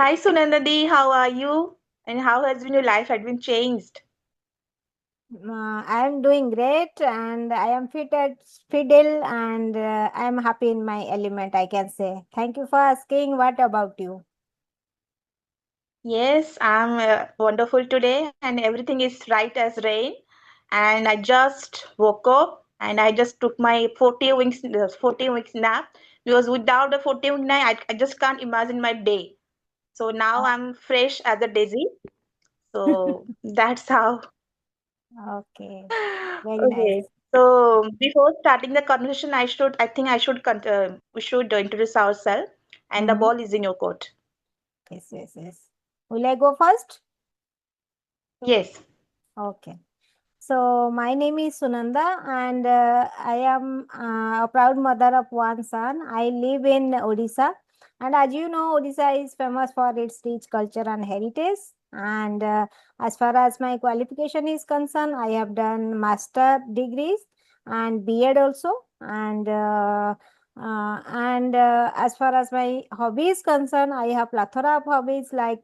Hi Sunandadi, how are you? And how has been your life had been changed? I am doing great and I am fit at fiddle and I am happy in my element, I can say. Thank you for asking. What about you? Yes, I'm wonderful today and everything is right as rain. And I just woke up and I just took my 14 weeks nap because without the 14 week nap, I just can't imagine my day. So now I'm fresh as a daisy. So that's how. Okay, very nice. Okay. So before starting the conversation, I think we should introduce ourselves and the Mm-hmm. ball is in your court. Yes, yes, yes. Will I go first? Yes. Okay. So, my name is Sunanda, and I am a proud mother of one son. I live in Odisha, and as you know, Odisha is famous for its rich culture and heritage. And as far as my qualification is concerned, I have done master degrees and B.Ed also. And as far as my hobby is concerned, I have plethora of hobbies like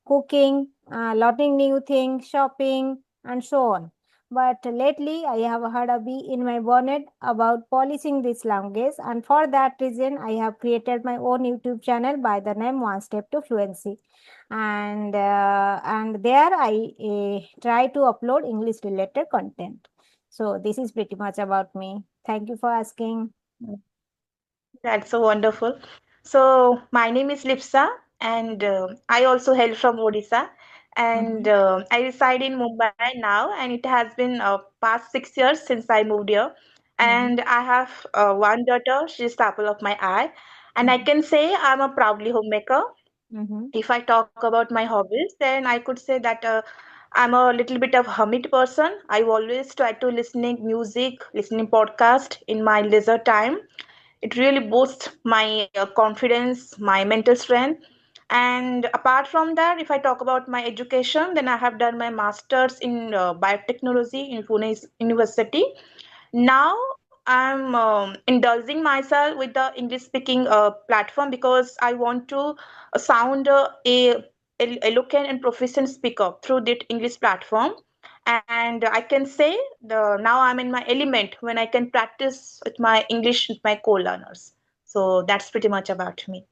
cooking, learning new things, shopping, and so on. But lately, I have heard a bee in my bonnet about polishing this language, and for that reason, I have created my own YouTube channel by the name One Step to Fluency, and there I try to upload English related content. So this is pretty much about me. Thank you for asking. That's so wonderful. So, my name is Lipsa, and I also hail from Odisha. And Mhm. I reside in Mumbai now, and it has been past 6 years since I moved here. Mhm. And I have one daughter, she's the apple of my eye. And I Mhm. can say I'm a proudly homemaker. Mhm. If I talk about my hobbies, then I could say that I'm a little bit of hermit person. I always try to listening music, listening podcast in my leisure time. It really boosts my confidence, my mental strength. And apart from that, if I talk about my education, then I have done my master's in biotechnology in Pune University. Now I'm indulging myself with the English speaking platform because I want to sound a eloquent and proficient speaker through that English platform. And I can say now I'm in my element when I can practice with my English with my co-learners. So that's pretty much about me.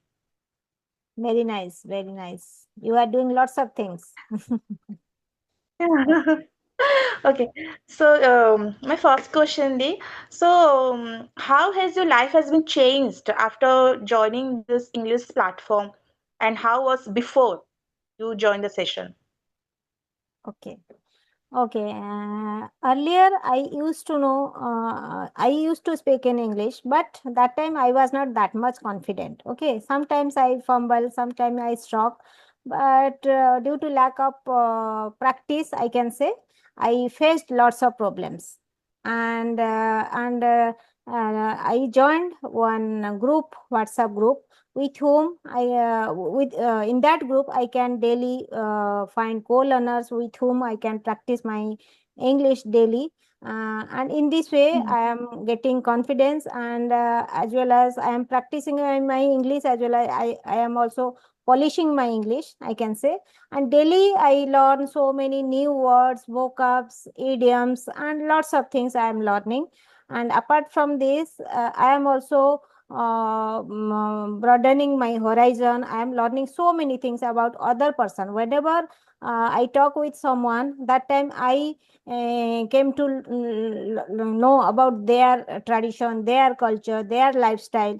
Very nice, very nice. You are doing lots of things. Okay, so my first question, Lee. So, how has your life has been changed after joining this English platform, and how was before you joined the session? Okay. Okay. Earlier, I used to speak in English, but that time I was not that much confident. Okay. Sometimes I fumble, sometimes I struggle, but due to lack of practice, I can say I faced lots of problems. And I joined one group, WhatsApp group, with whom with in that group I can daily find co-learners with whom I can practice my English daily, and in this way I am getting confidence, and as well as I am practicing my English, as well as I am also polishing my English, I can say. And daily I learn so many new words, vocabs, idioms, and lots of things I am learning. And apart from this, I am also broadening my horizon. I am learning so many things about other person. Whenever I talk with someone, that time I came to know about their tradition, their culture, their lifestyle.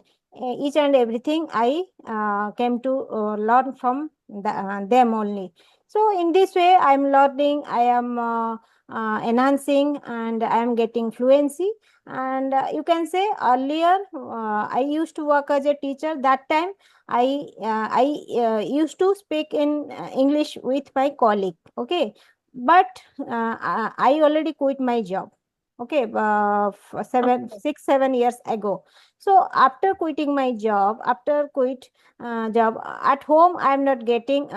Each and everything I came to learn from them only. So in this way, I am learning. I am enhancing, and I am getting fluency. And you can say earlier I used to work as a teacher. That time I used to speak in English with my colleague. Okay. But I already quit my job. Okay. For Okay. 7 6 7 years ago. So after quitting my job, after quit job at home, I am not getting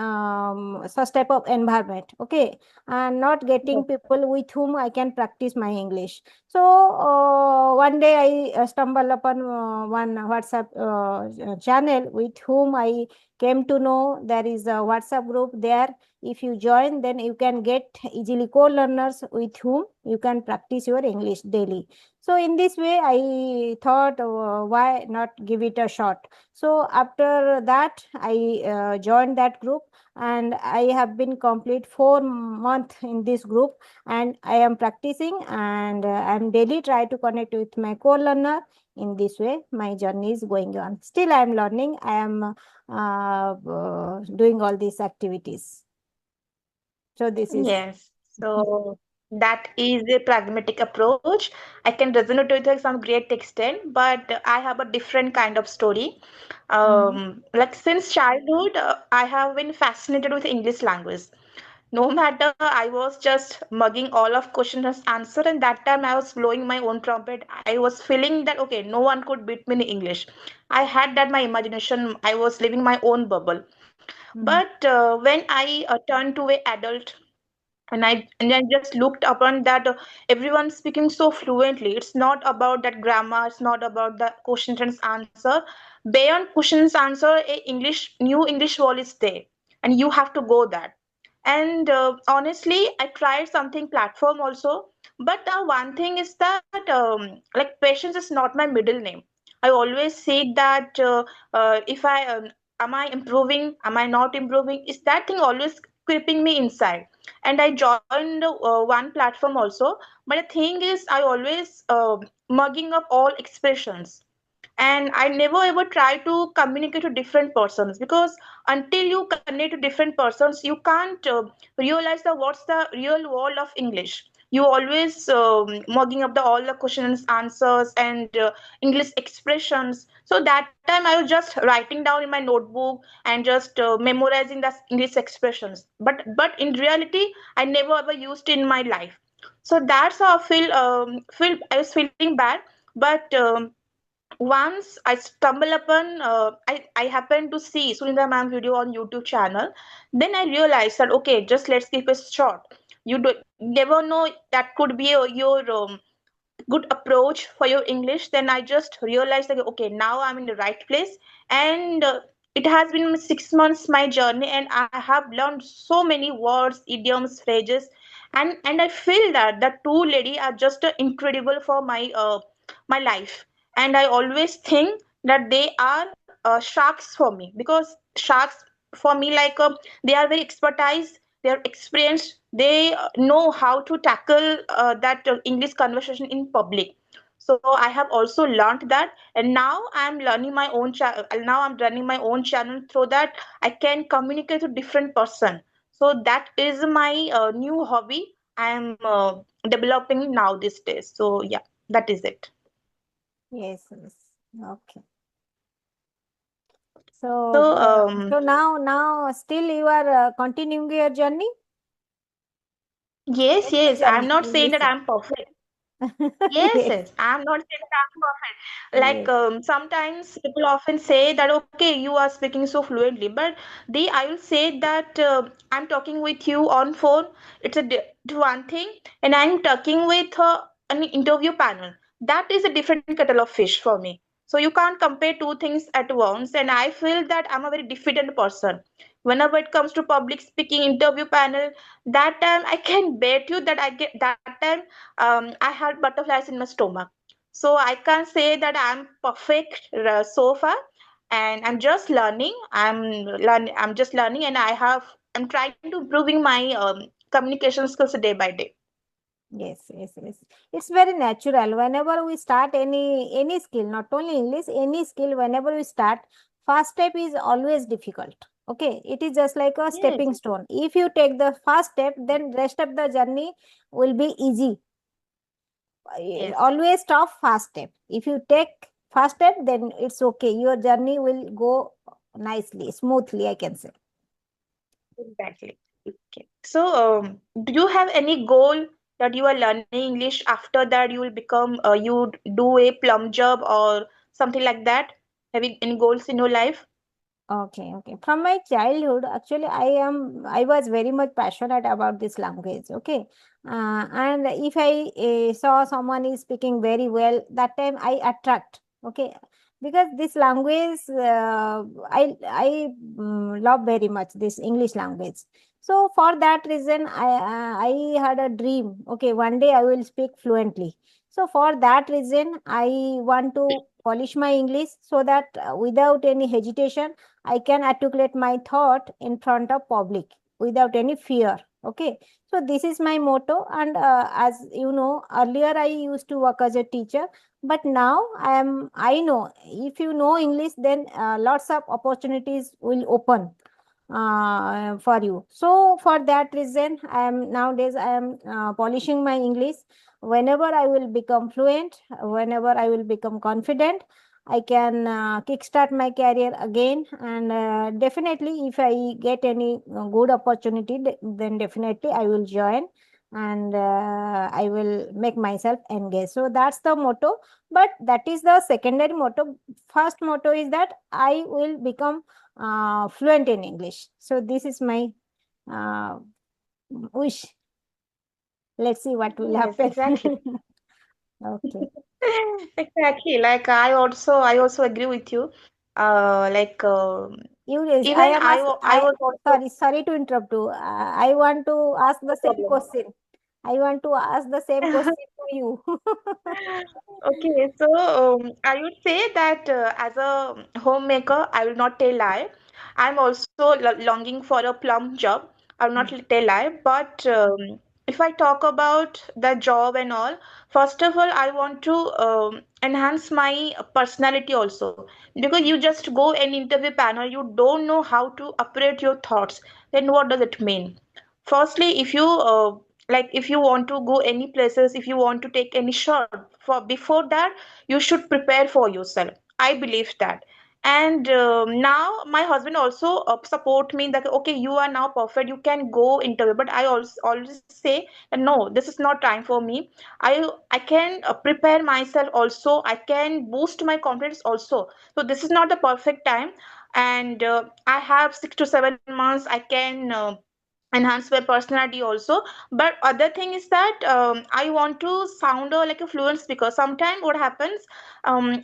such type of environment. Okay, and not getting people with whom I can practice my English. So one day I stumbled upon one WhatsApp channel with whom I came to know there is a WhatsApp group there. If you join, then you can get easily co-learners with whom you can practice your English daily. So in this way, I thought, why not give it a shot? So after that, I joined that group, and I have been complete 4 months in this group, and I am practicing, and I'm daily try to connect with my co-learner. In this way, my journey is going on. Still, I am learning. I am doing all these activities. So this is. Yes, so that is a pragmatic approach. I can resonate with it some great extent, but I have a different kind of story. Mhm. Like since childhood, I have been fascinated with English language. No matter, I was just mugging all of question and answer, and that time I was blowing my own trumpet. I was feeling that okay, no one could beat me in English. I had that my imagination. I was living my own bubble. Mhm. But when I turned to a adult and I just looked upon that everyone speaking so fluently. It's not about that grammar. It's not about the questions and answer. Beyond questions answer, a English new English wall is there, and you have to go that. And honestly, I tried something platform also, but one thing is that like patience is not my middle name. I always say that if I am I improving, am I not improving? Is that thing always creeping me inside? And I joined one platform also. But the thing is, I always mugging up all expressions, and I never ever try to communicate to different persons, because until you connect to different persons, you can't realize the what's the real world of English. You always mugging up the all the questions answers and English expressions. So that time I was just writing down in my notebook and just memorizing the English expressions, but in reality I never ever used in my life. So that's how I feel I was feeling bad. But once I stumble upon, I happened to see Sunita ma'am video on YouTube channel. Then I realized that okay, just let's keep it short. You never know, that could be your good approach for your English. Then I just realized that okay, now I'm in the right place, and it has been 6 months my journey, and I have learned so many words, idioms, phrases, and I feel that the two lady are just incredible for my life. And I always think that they are sharks for me, because sharks for me like they are very expertise, they are experienced, they know how to tackle that English conversation in public. So I have also learned that, and now I'm learning my own now I'm running my own channel, through that I can communicate to different person. So that is my new hobby I am developing now these days. So yeah, that is it. Yes, yes. Okay. So, So now still you are continuing your journey, yes, English yes, I'm journey, not saying that English. I'm perfect. Yes, Yes, yes. I'm not saying that I'm perfect. Like yes, sometimes people often say that okay, you are speaking so fluently, but I will say that I'm talking with you on phone. It's a one thing, and I'm talking with an interview panel. That is a different kettle of fish for me. So you can't compare two things at once. And I feel that I'm a very diffident person. Whenever it comes to public speaking, interview panel, that time I can bet you that I get that time I had butterflies in my stomach. So I can't say that I'm perfect so far, and I'm just learning. I'm just learning, and I'm trying to improving my communication skills day by day. yes, yes, yes. It's very natural. Whenever we start any skill, not only English, any skill, whenever we start, first step is always difficult. Okay, it is just like a Yes, stepping stone. If you take the first step, then rest of the journey will be easy. yes, Always stop first step. If you take first step, then it's okay. Your journey will go nicely, smoothly, I can say. exactly. Okay. So, do you have any goal that you are learning English after that you will become you do a plum job or something like that? Having any goals in your life? Okay, okay. From my childhood, actually, I was very much passionate about this language. Okay, and if I saw someone is speaking very well, that time I attract. Okay, because this language, I love very much this English language. So for that reason, I had a dream. Okay, one day I will speak fluently. So for that reason, I want to polish my English so that without any hesitation I can articulate my thought in front of public without any fear. Okay. So this is my motto. And as you know, earlier I used to work as a teacher, but now I know if you know English, then lots of opportunities will open for you. So for that reason, I am polishing my English. Whenever I will become fluent, whenever I will become confident, I can kickstart my career again. And definitely, if I get any good opportunity, then definitely I will join and I will make myself engaged. So that's the motto. But that is the secondary motto. First motto is that I will become fluent in English. So this is my uh, wish. Let's see what will Yes, happen. exactly. Okay. Exactly. Like I also agree with you. Like You, I even am ask, I was also sorry to interrupt you. I want to ask the no same problem. question. I want to ask the same question to you. Okay, so I would say that as a homemaker, I will not tell lie. I'm also longing for a plum job. I will not Mm, tell lie. But if I talk about the job and all, first of all, I want to enhance my personality also. Because you just go an interview panel, you don't know how to operate your thoughts. Then what does it mean? Firstly, if you like if you want to go any places, if you want to take any shot, for before that you should prepare for yourself. I believe that. And now my husband also support me that okay, you are now perfect, you can go interview. But I also always say that no, this is not time for me. I can prepare myself also, I can boost my confidence also. So this is not the perfect time. And I have 6 to 7 months, I can enhance my personality also. But other thing is that I want to sound like a fluent speaker. Sometimes what happens,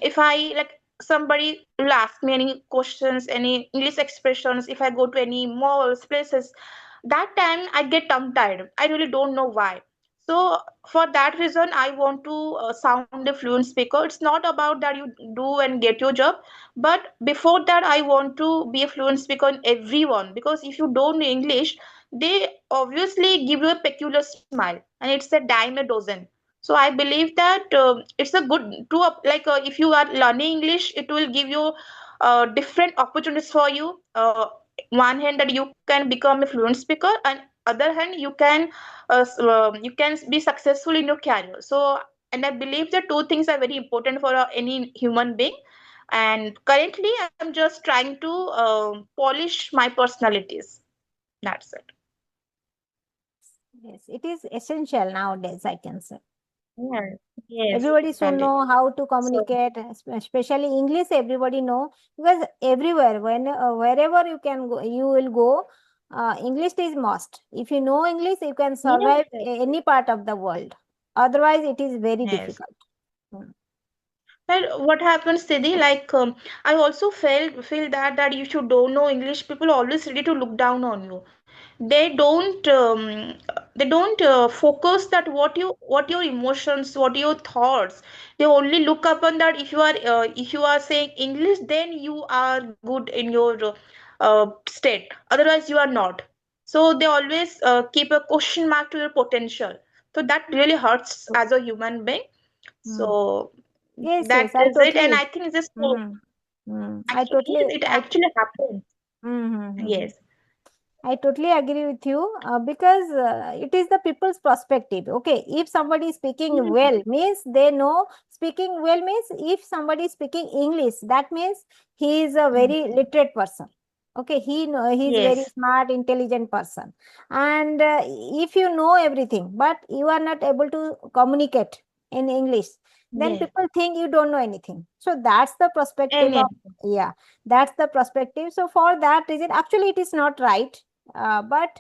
if I like somebody will ask me any questions, any English expressions, if I go to any malls, places, that time I get tongue tied. I really don't know why. So for that reason, I want to sound a fluent speaker. It's not about that you do and get your job, but before that, I want to be a fluent speaker in everyone. Because if you don't know English, they obviously give you a peculiar smile, and it's a dime a dozen. So I believe that it's a good to if you are learning English, it will give you different opportunities for you. One hand that you can become a fluent speaker, and other hand you can be successful in your career. So, and I believe the two things are very important for any human being. And currently I'm just trying to polish my personalities. That's it. yes, it is essential nowadays, I can say. Yeah, yes, Everybody should valid. know how to So, communicate, especially English. Everybody know because everywhere, wherever you can go, you will go. English is must. If you know English, you can yes, survive yes, any part of the world. Otherwise, it is very yes. difficult. Mm. And what happens, Siddhi? Like, I also feel that if you don't know English, people always ready to look down on you. They don't focus that what your emotions, what your thoughts. They only look upon that if you are saying English, then you are good in your state. Otherwise, you are not. So they always keep a question mark to your potential. So that really hurts as a human being. Mm. So Yes, that yes, I is it. And totally. I think this Mm. Mm. I actually totally. it actually happens. Mm-hmm. Yes. I totally agree with you because it is the people's perspective. Okay, if somebody is speaking Mhm. well, means they know speaking well means if somebody is speaking English, that means he is a Mm. very literate person. Okay, he is very Yes. smart, intelligent person. And if you know everything, but you are not able to communicate in English, then Yeah. people think you don't know anything. So that's the perspective of, Anything. yeah, that's the perspective. So for that reason, actually it is not right, but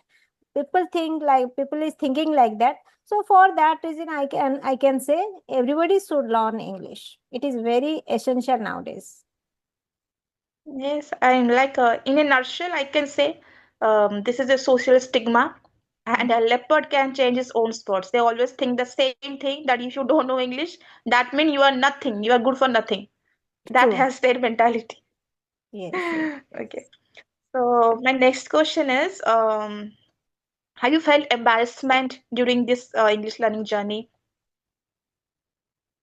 people think like, people is thinking like that. So for that reason, I can say everybody should learn English. It is very essential nowadays. Yes, and like in a nutshell, I can say this is a social stigma, and a leopard can change his own spots. They always think the same thing, that if you don't know English, that means you are nothing, you are good for nothing. That True. has their mentality. Yes, yes, Okay. yes. So my next question is, have you felt embarrassment during this English learning journey?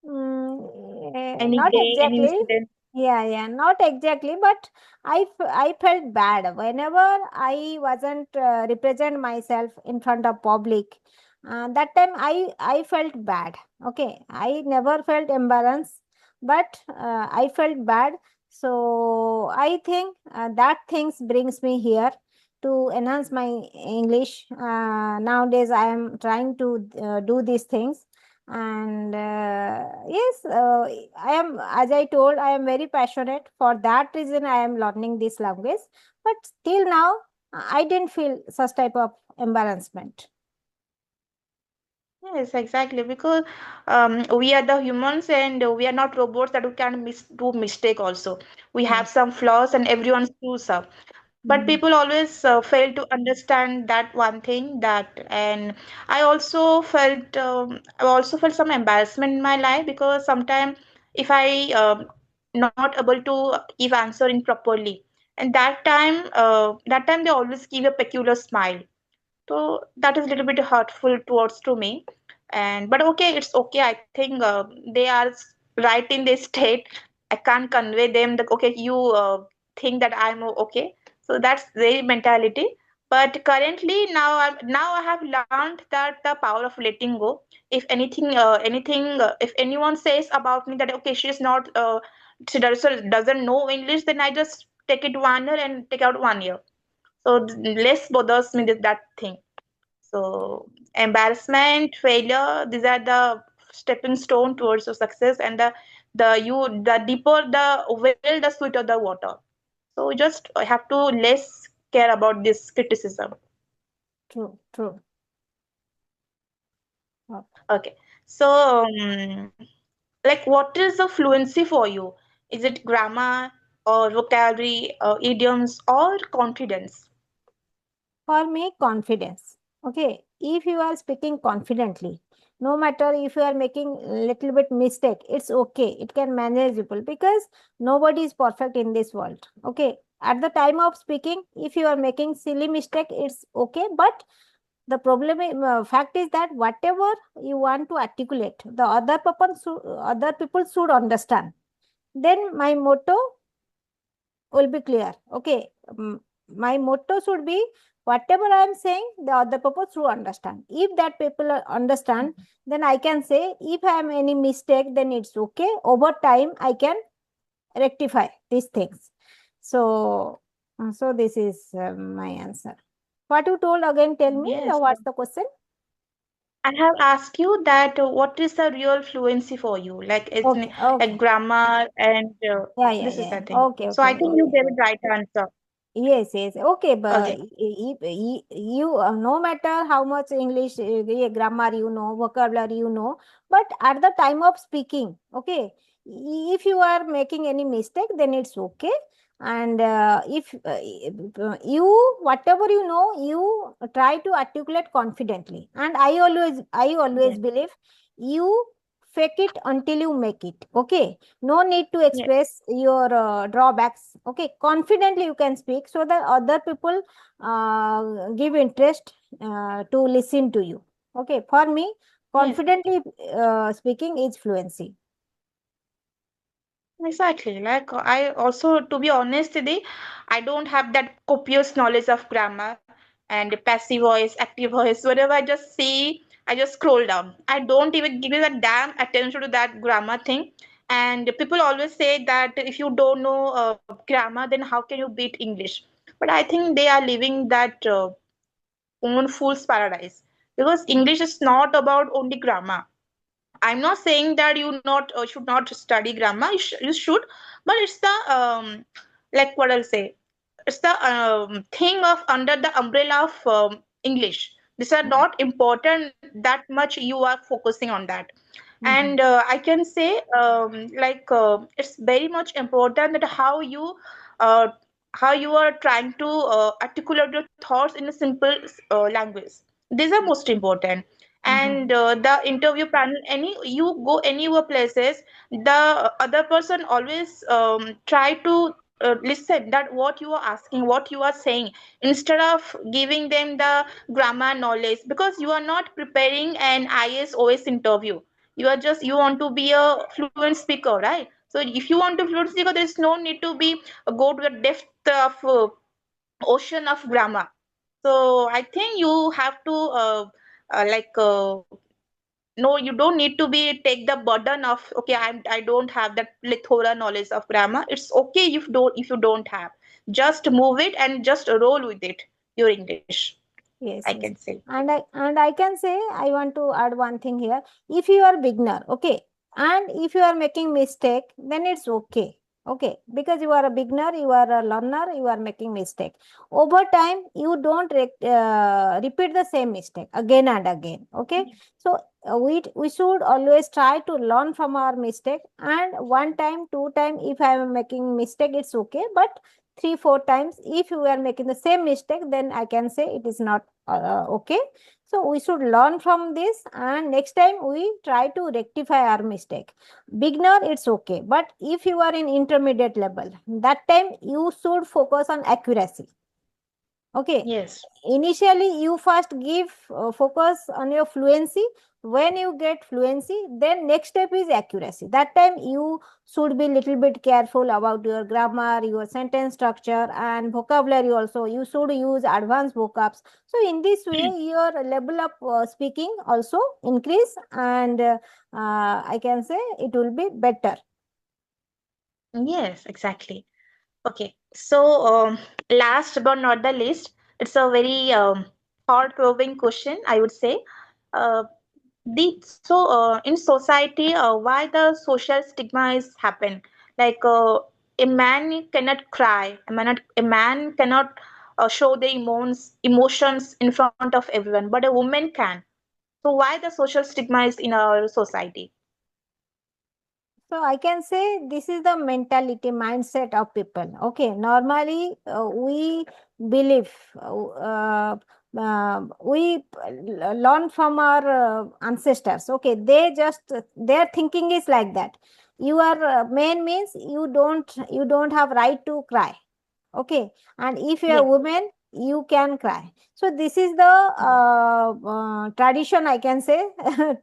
Any Not day, any exactly. incident? Yeah, yeah, not exactly, but I felt bad whenever I wasn't represent myself in front of public. That time I felt bad. Okay, I never felt embarrassed, but I felt bad. So I think that things brings me here to enhance my English. Nowadays, I am trying to do these things, and yes, I am, as I told, I am very passionate. For that reason I am learning this language, but till now I didn't feel such type of embarrassment. Yes, exactly. Because we are the humans and we are not robots that we can do mistake also. We Yes. have some flaws and everyone screws up. But Mhm. people always fail to understand that one thing that, and I also felt some embarrassment in my life because sometimes if I not able to give answering properly, and that time they always give a peculiar smile, so that is a little bit hurtful towards to me. And but okay, it's okay. I think they are right in their state. I can't convey them that okay, you think that I'm okay. So that's their mentality. But currently now I have learned that the power of letting go. If if anyone says about me that okay, she's not doesn't know English, then I just take it 1 year and take out 1 year. So less bothers me that thing. So embarrassment, failure, these are the stepping stone towards your success, and the deeper the well, the sweeter the water. So you just have to less care about this criticism. True, true. Okay. So like what is the fluency for you? Is it grammar or vocabulary, idioms, or confidence? For me, confidence. Okay, if you are speaking confidently, no matter if you are making little bit mistake, it's okay. It can manageable because nobody is perfect in this world. Okay, at the time of speaking, if you are making silly mistake, it's okay. But the fact is that whatever you want to articulate, the other people should understand. Then my motto will be clear. Okay. My motto should be whatever I am saying, the other people should understand. If that people understand, then I can say if I am any mistake, then it's okay. Over time, I can rectify these things. So, so this is my answer. What you told again? Tell me. Yes. What's the question? I have asked you that what is the real fluency for you? Like it's Okay. like Okay. grammar and Yeah. Yeah. this is Yeah. the thing. Okay. So I Okay. think you gave it right answer. Yes, yes. Okay, but Okay. you, no matter how much English grammar you know, vocabulary you know, but at the time of speaking, okay, if you are making any mistake, then it's okay. And if you, whatever you know, you try to articulate confidently. And I always Yes. believe you fake it until you make it. Okay, no need to Yes. express your drawbacks. Okay, confidently you can speak so that other people give interest to listen to you. Okay, for me, Yes. confidently speaking is fluency. Exactly. Like I also, to be honest, Didi, I don't have that copious knowledge of grammar and passive voice, active voice. Whatever I just see, I just scroll down. I don't even give it a damn attention to that grammar thing. And people always say that if you don't know grammar, then how can you beat English? But I think they are living that own fool's paradise because English is not about only grammar. I'm not saying that you not should not study grammar. You should, but it's the like what I'll say. It's the thing of under the umbrella of English. These are not important that much. You are focusing on that, and Mhm. I can say it's very much important that uh, how you are trying to articulate your thoughts in a simple language. These are most important. And Mhm. the interview panel, any you go anywhere places, the other person always try to listen that what you are asking, what you are saying, instead of giving them the grammar knowledge, because you are not preparing an ISOS interview. You are just, you want to be a fluent speaker, right? So if you want to fluent speaker, there is no need to be go to the depth of ocean of grammar. So I think you have to uh, like uh, no, you don't need to be take the burden of, okay, I don't have that plethora knowledge of grammar. It's okay if you don't have, just move it and just roll with it, your English, I Yes, can yes. say. And I can say, I want to add one thing here. If you are beginner, okay, and if you are making mistake, then it's okay. Okay, because you are a beginner, you are a learner, you are making mistake. Over time, you don't repeat the same mistake again and again. Okay, so we should always try to learn from our mistake. And one time, two time, if I am making mistake, it's okay. But three, four times, if you are making the same mistake, then I can say it is not okay. So we should learn from this, and next time we try to rectify our mistake. Beginner, it's okay, but if you are in intermediate level, that time you should focus on accuracy. Okay, Yes. initially you first give focus on your fluency. When you get fluency, then next step is accuracy. That time you should be little bit careful about your grammar, your sentence structure, and vocabulary also. You should use advanced vocabs. So in this way your level of speaking also increase, and I can say it will be better. Yes, exactly. Okay, so last but not the least, it's a very thought-provoking question, I would say. Uh, in society, why the social stigma is happen? Like a man cannot cry, a man cannot show their emotions in front of everyone, but a woman can. So why the social stigma is in our society? So I can say this is the mentality mindset of people. Okay, normally we believe we learn from our ancestors. Okay, they just their thinking is like that. You are man means you don't have right to cry. Okay, and if you are a Yes. woman, you can cry. So this is the Yes. tradition, I can say.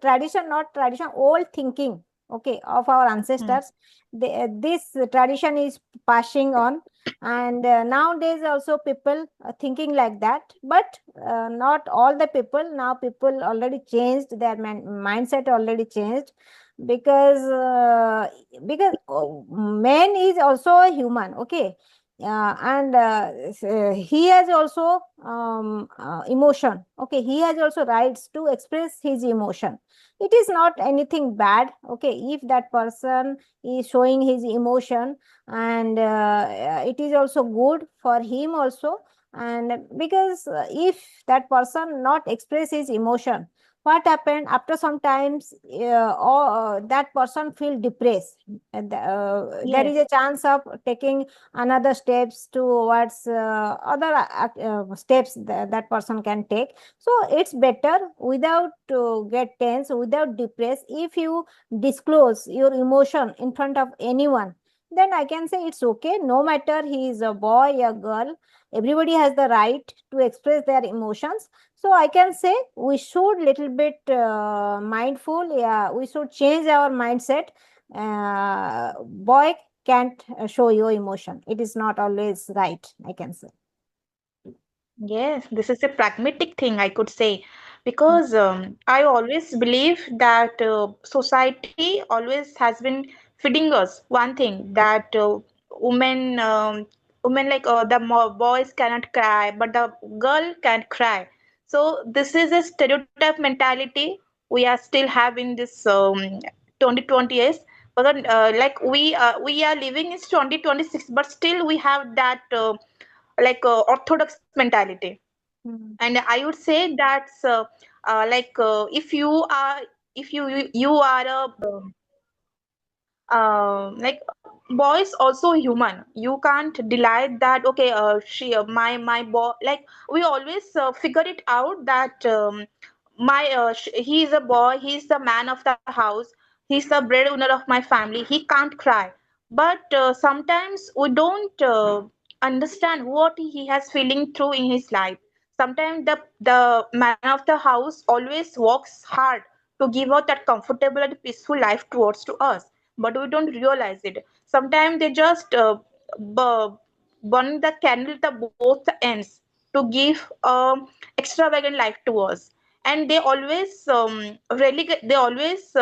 Tradition, not tradition, old thinking, okay, of our Hmm. ancestors. This tradition is passing on, and nowadays also people are thinking like that, but not all the people. Now people already changed their mindset, already changed, because man is also a human. Okay, and he has also emotion. Okay, he has also rights to express his emotion. It is not anything bad. Okay, if that person is showing his emotion, and it is also good for him also. And because if that person not express his emotion, what happened after sometimes, or that person feel depressed. There is Yes. a chance of taking another steps towards other steps that person can take. So it's better without get tense, without depressed. If you disclose your emotion in front of anyone, then I can say it's okay. No matter he is a boy or girl, everybody has the right to express their emotions. So I can say we should little bit mindful. Yeah, we should change our mindset. Boy can't show your emotion. It is not always right, I can say. Yes, this is a pragmatic thing, I could say, because I always believe that society always has been feeding us one thing that women, women like boys cannot cry, but the girl can cry. So this is a stereotype mentality we are still having this 2020s, but then, we are living in 2026, but still we have that orthodox mentality. Mm. And I would say that's if you are, if you are a like boys also human. You can't deny that. Okay, she my boy, like we always figure it out that he is a boy, he's the man of the house, he's the breadwinner of my family, he can't cry. But sometimes we don't understand what he has feeling through in his life. Sometimes the man of the house always works hard to give out that comfortable and peaceful life towards to us, but we don't realize it. Sometimes they just bu- burn the candle at both ends to give extravagant life to us. And they always relegate, they always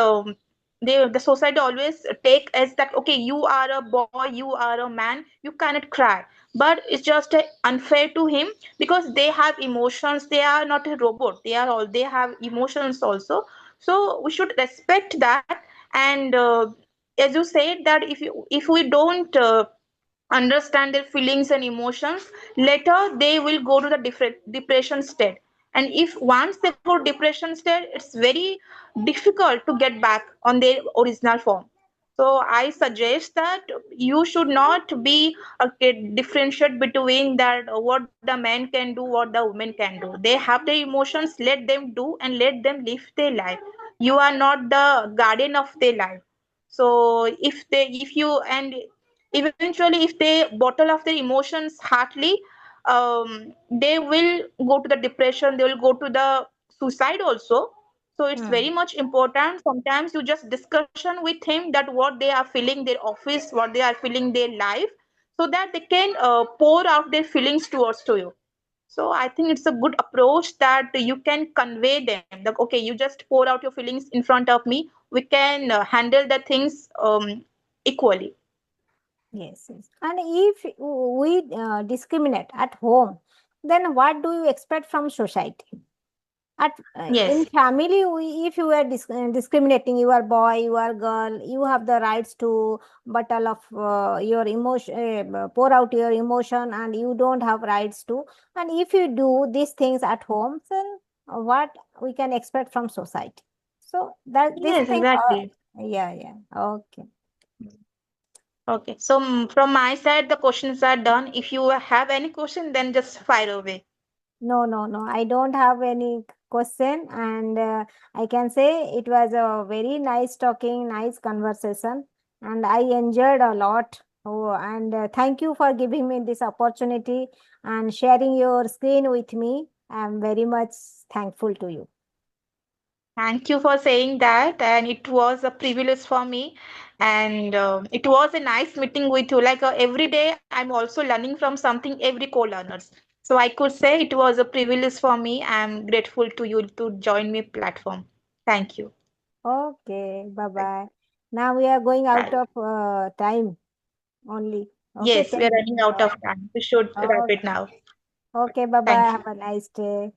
the society always take as that, okay, you are a boy, you are a man, you cannot cry. But it's just unfair to him, because they have emotions, they are not a robot, they have emotions also. So we should respect that. And as you said, that if we don't understand their feelings and emotions, later they will go to the different depression state. And if once they go depression state, it's very difficult to get back on their original form. So I suggest that you should not be differentiate between that what the man can do, what the woman can do. They have their emotions, let them do and let them live their life. You are not the guardian of their life. So if you, and eventually if they bottle up their emotions hardly, they will go to the depression, they will go to the suicide also. So it's very Mm. much important. Sometimes you just discussion with him that what they are feeling their office, what they are feeling their life, so that they can pour out their feelings towards to you. So I think it's a good approach that you can convey them that, okay, you just pour out your feelings in front of me, we can handle the things equally. Yes, yes. And if we discriminate at home, then what do you expect from society? At in Yes. family, if you are discriminating, you are boy, you are girl, you have the rights to bottle of your emotion, pour out your emotion, and you don't have rights to. And if you do these things at home, then what we can expect from society? So that this Yes, thing, exactly. yeah, yeah, okay. Okay, so from my side, the questions are done. If you have any question, then just fire away. No, no, no. I don't have any question, and I can say it was a very nice talking, nice conversation, and I enjoyed a lot. Oh, and thank you for giving me this opportunity and sharing your screen with me. I'm very much thankful to you. Thank you for saying that, and it was a privilege for me. And it was a nice meeting with you. Like every day, I'm also learning from something. Every co-learners. So I could say it was a privilege for me. I'm grateful to you to join me platform. Thank you. Okay, bye bye. Now we are going out Bye. of time only. Okay, Yes, we are 10 running minutes. out of time. We should wrap Oh, it now. okay, bye bye. Thank Have you. a nice day.